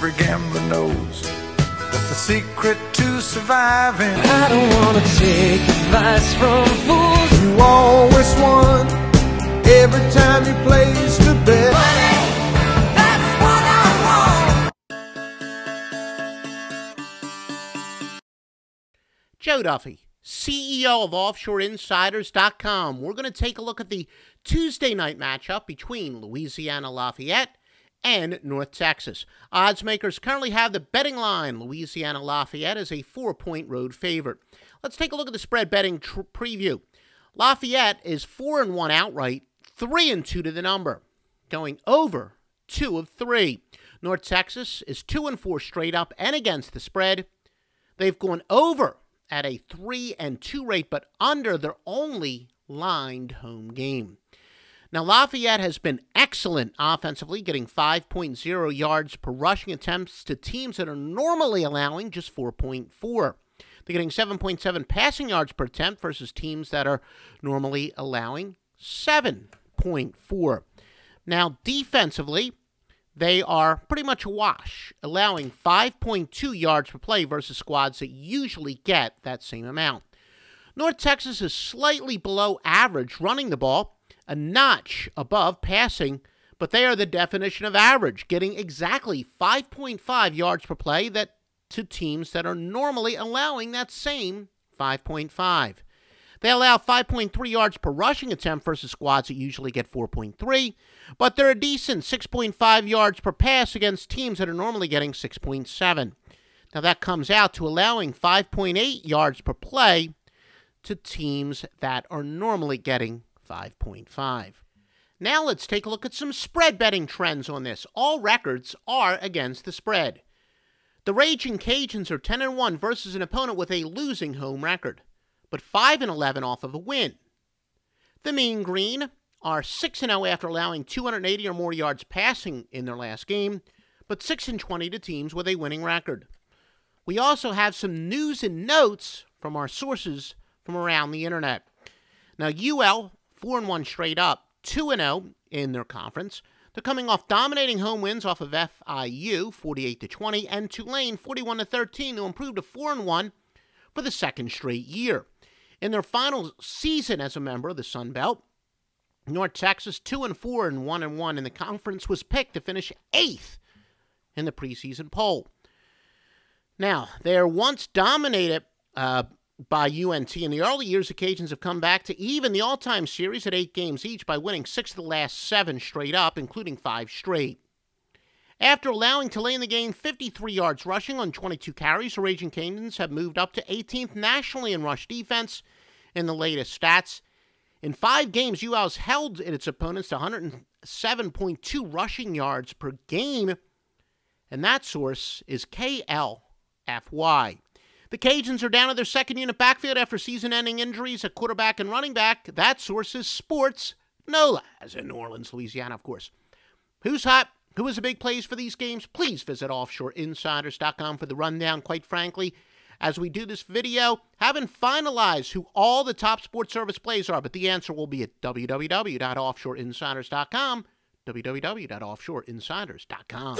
every gambler knows that the secret to surviving, I don't wanna take advice from fools. you always won every time you placed a bet. That's what I want. Joe Duffy, CEO of OffshoreInsiders.com. We're going to take a look at the Tuesday night matchup between Louisiana Lafayette and North Texas. Odds makers currently have the betting line. Louisiana Lafayette is a 4-point road favorite. Let's take a look at the spread betting preview. Lafayette is 4-1 outright, 3-2 to the number, going over 2 of 3. North Texas is 2-4 straight up and against the spread. They've gone over at a 3-2 rate, but under their only lined home game. Now, Lafayette has been excellent offensively, getting 5.0 yards per rushing attempts to teams that are normally allowing just 4.4. They're getting 7.7 passing yards per attempt versus teams that are normally allowing 7.4. Now, defensively, they are pretty much a wash, allowing 5.2 yards per play versus squads that usually get that same amount. North Texas is slightly below average running the ball, a notch above passing, but they are the definition of average, getting exactly 5.5 yards per play to teams that are normally allowing that same 5.5. They allow 5.3 yards per rushing attempt versus squads that usually get 4.3, but they're a decent 6.5 yards per pass against teams that are normally getting 6.7. Now that comes out to allowing 5.8 yards per play to teams that are normally getting 5.5. Now let's take a look at some spread betting trends on this. All records are against the spread. The Raging Cajuns are 10-1 versus an opponent with a losing home record, but 5-11 off of a win. The Mean Green are 6-0 after allowing 280 or more yards passing in their last game, but 6-20 to teams with a winning record. We also have some news and notes from our sources from around the internet. Now, UL 4-1 straight up, 2-0 in their conference. They're coming off dominating home wins off of FIU, 48-20, and Tulane, 41-13, to improve to 4-1 for the second straight year. In their final season as a member of the Sun Belt, North Texas, 2-4 and 1-1 in the conference, was picked to finish 8th in the preseason poll. Now, they are once dominated by UNT. In the early years, the Cajuns have come back to even the all-time series at 8 games each by winning 6 of the last 7 straight up, including 5 straight. After allowing Tulane to gain 53 yards rushing on 22 carries, the Raging Cajuns have moved up to 18th nationally in rush defense in the latest stats. In 5 games, UL has held its opponents to 107.2 rushing yards per game, and that source is KLFY. The Cajuns are down to their second unit backfield after season-ending injuries at quarterback and running back. That source is Sports NOLA, as in New Orleans, Louisiana, of course. Who's hot? Who is the big plays for these games? Please visit OffshoreInsiders.com for the rundown. Quite frankly, as we do this video, haven't finalized who all the top sports service plays are, but the answer will be at www.offshoreinsiders.com, www.offshoreinsiders.com.